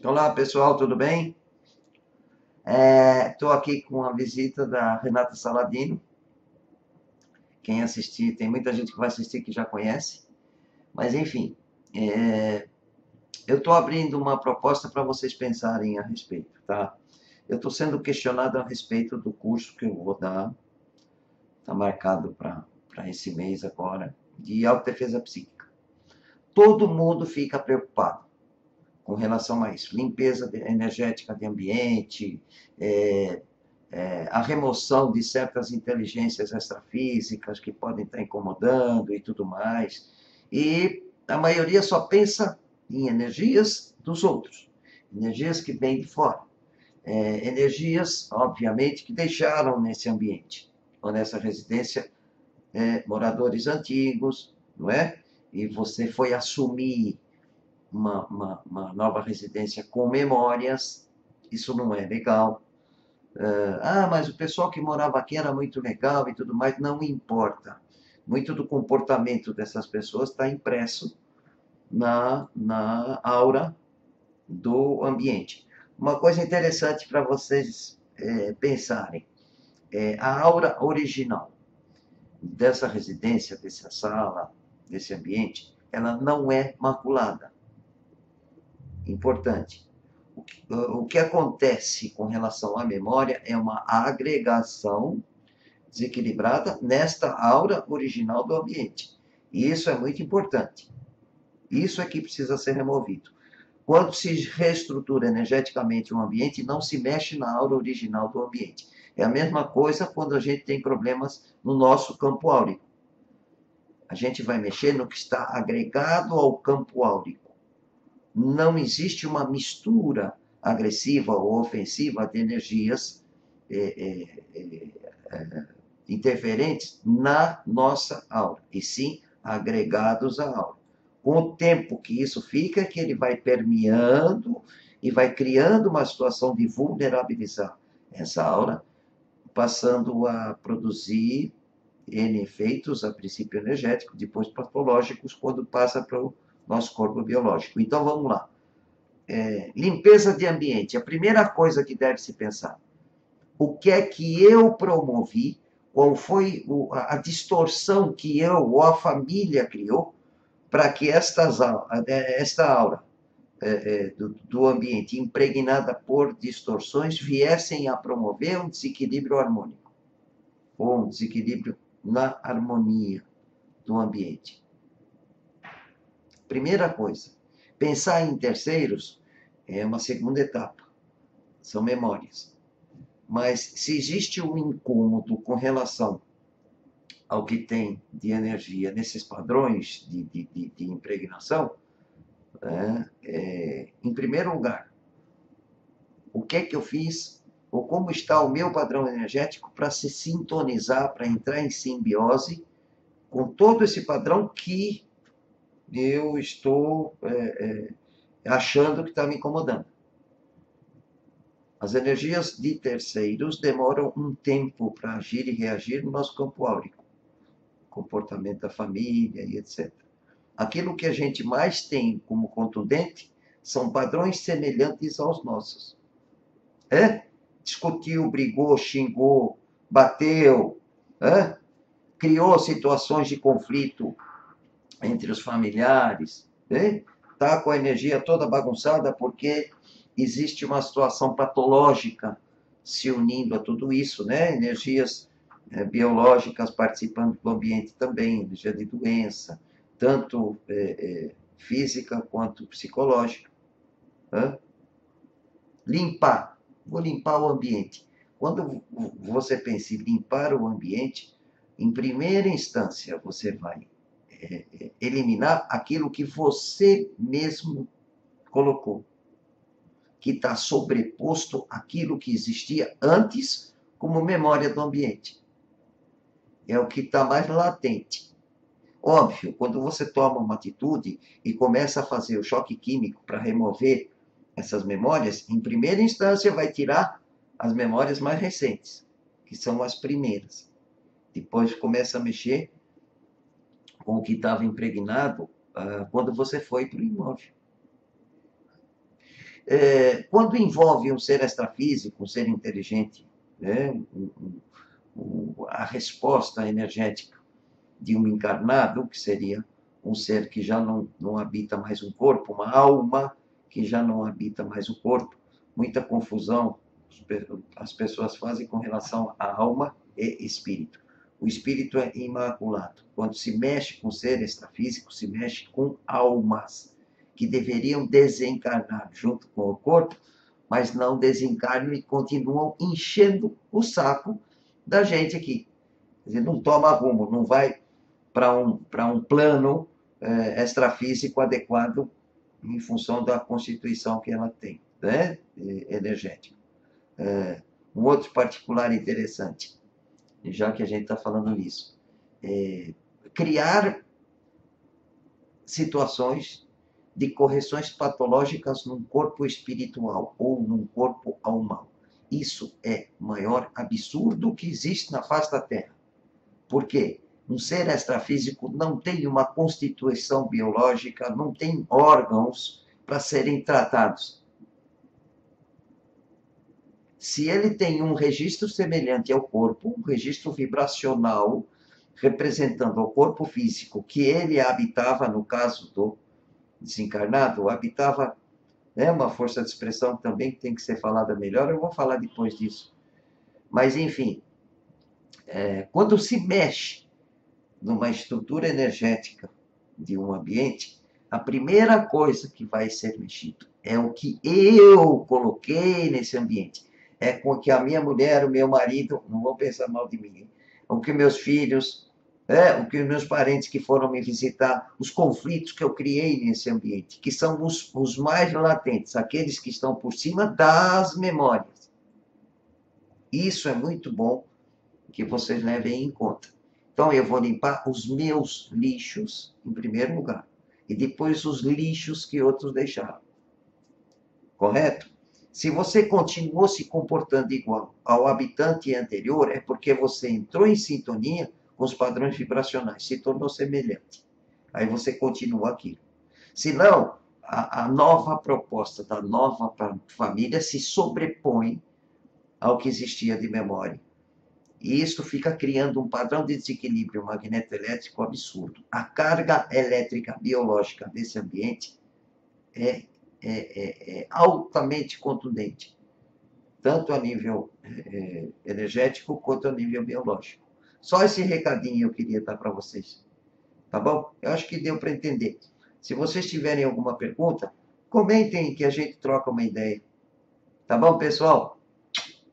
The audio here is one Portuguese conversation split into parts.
Olá pessoal, tudo bem? Estou aqui com a visita da Renata Saladino. Quem assistir, tem muita gente que vai assistir que já conhece, mas enfim, é, eu estou abrindo uma proposta para vocês pensarem a respeito, tá? Eu estou sendo questionado a respeito do curso que eu vou dar, está marcado para esse mês agora, de autodefesa psíquica. Todo mundo fica preocupado com relação a isso, limpeza energética de ambiente, é, a remoção de certas inteligências extrafísicas que podem estar incomodando e tudo mais. E a maioria só pensa em energias dos outros, energias que vêm de fora, energias, obviamente, que deixaram nesse ambiente, ou nessa residência, moradores antigos, não é? E você foi assumir uma nova residência com memórias, isso não é legal. Mas o pessoal que morava aqui era muito legal e tudo mais, não importa. Muito do comportamento dessas pessoas está impresso na aura do ambiente. Uma coisa interessante para vocês pensarem, a aura original dessa residência, dessa sala, desse ambiente, ela não é maculada. Importante. O que acontece com relação à memória é uma agregação desequilibrada nesta aura original do ambiente. E isso é muito importante. Isso é que precisa ser removido. Quando se reestrutura energeticamente um ambiente, não se mexe na aura original do ambiente. É a mesma coisa quando a gente tem problemas no nosso campo áurico. A gente vai mexer no que está agregado ao campo áurico. Não existe uma mistura agressiva ou ofensiva de energias interferentes na nossa aura, e sim agregados à aura. Com o tempo que isso fica, que ele vai permeando e vai criando uma situação de vulnerabilizar essa aura, passando a produzir N efeitos, a princípio energético, depois patológicos, quando passa para o nosso corpo biológico. Então vamos lá. Limpeza de ambiente. A primeira coisa que deve se pensar: o que é que eu promovi, qual foi a distorção que eu ou a família criou para que esta aura do ambiente impregnada por distorções viessem a promover um desequilíbrio harmônico, ou um desequilíbrio na harmonia do ambiente. Primeira coisa, pensar em terceiros é uma segunda etapa, são memórias. Mas se existe um incômodo com relação ao que tem de energia nesses padrões de impregnação, em primeiro lugar, o que é que eu fiz, ou como está o meu padrão energético para se sintonizar, para entrar em simbiose com todo esse padrão que eu estou achando que está me incomodando. As energias de terceiros demoram um tempo para agir e reagir no nosso campo áurico, comportamento da família e etc. Aquilo que a gente mais tem como contundente são padrões semelhantes aos nossos. Discutiu, brigou, xingou, bateu, criou situações de conflito entre os familiares, está com a energia toda bagunçada porque existe uma situação patológica se unindo a tudo isso, né? Energias biológicas participando do ambiente também, energia de doença, tanto física quanto psicológica. Limpar, vou limpar o ambiente. Quando você pensa em limpar o ambiente, em primeira instância você vai eliminar aquilo que você mesmo colocou, que está sobreposto àquilo que existia antes como memória do ambiente. É o que está mais latente. Óbvio, quando você toma uma atitude e começa a fazer o choque químico para remover essas memórias, em primeira instância vai tirar as memórias mais recentes, que são as primeiras. Depois começa a mexer com o que estava impregnado quando você foi para o imóvel. Quando envolve um ser extrafísico, um ser inteligente, né, a resposta energética de um encarnado, que seria um ser que já não habita mais um corpo, uma alma que já não habita mais o corpo. Muita confusão as pessoas fazem com relação à alma e espírito. O espírito é imaculado. Quando se mexe com o ser extrafísico, se mexe com almas que deveriam desencarnar junto com o corpo, mas não desencarnam e continuam enchendo o saco da gente aqui. Quer dizer, não toma rumo, não vai para um plano extrafísico adequado em função da constituição que ela tem, né? Energética. Um outro particular interessante, já que a gente está falando nisso, criar situações de correções patológicas num corpo espiritual ou num corpo almal. Isso é o maior absurdo que existe na face da Terra. Por quê? Um ser extrafísico não tem uma constituição biológica, não tem órgãos para serem tratados. Se ele tem um registro semelhante ao corpo, um registro vibracional, representando o corpo físico que ele habitava, no caso do desencarnado, habitava, uma força de expressão também que tem que ser falada melhor, eu vou falar depois disso. Mas, enfim, quando se mexe numa estrutura energética de um ambiente, a primeira coisa que vai ser mexido é o que eu coloquei nesse ambiente. É com o que a minha mulher, o meu marido, não vão pensar mal de mim, o que meus filhos, o que meus parentes que foram me visitar, os conflitos que eu criei nesse ambiente, que são os mais latentes, aqueles que estão por cima das memórias. Isso é muito bom que vocês levem em conta. Então, eu vou limpar os meus lixos, em primeiro lugar, e depois os lixos que outros deixaram. Correto? Se você continuou se comportando igual ao habitante anterior, é porque você entrou em sintonia com os padrões vibracionais, se tornou semelhante. Aí você continua aquilo. Se não, a nova proposta da nova família se sobrepõe ao que existia de memória. E isso fica criando um padrão de desequilíbrio magneto-elétrico absurdo. A carga elétrica biológica desse ambiente é altamente contundente, tanto a nível energético quanto a nível biológico. Só esse recadinho eu queria dar para vocês. Tá bom? Eu acho que deu para entender. Se vocês tiverem alguma pergunta, comentem que a gente troca uma ideia. Tá bom, pessoal?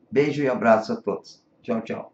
Beijo e abraço a todos. Tchau, tchau.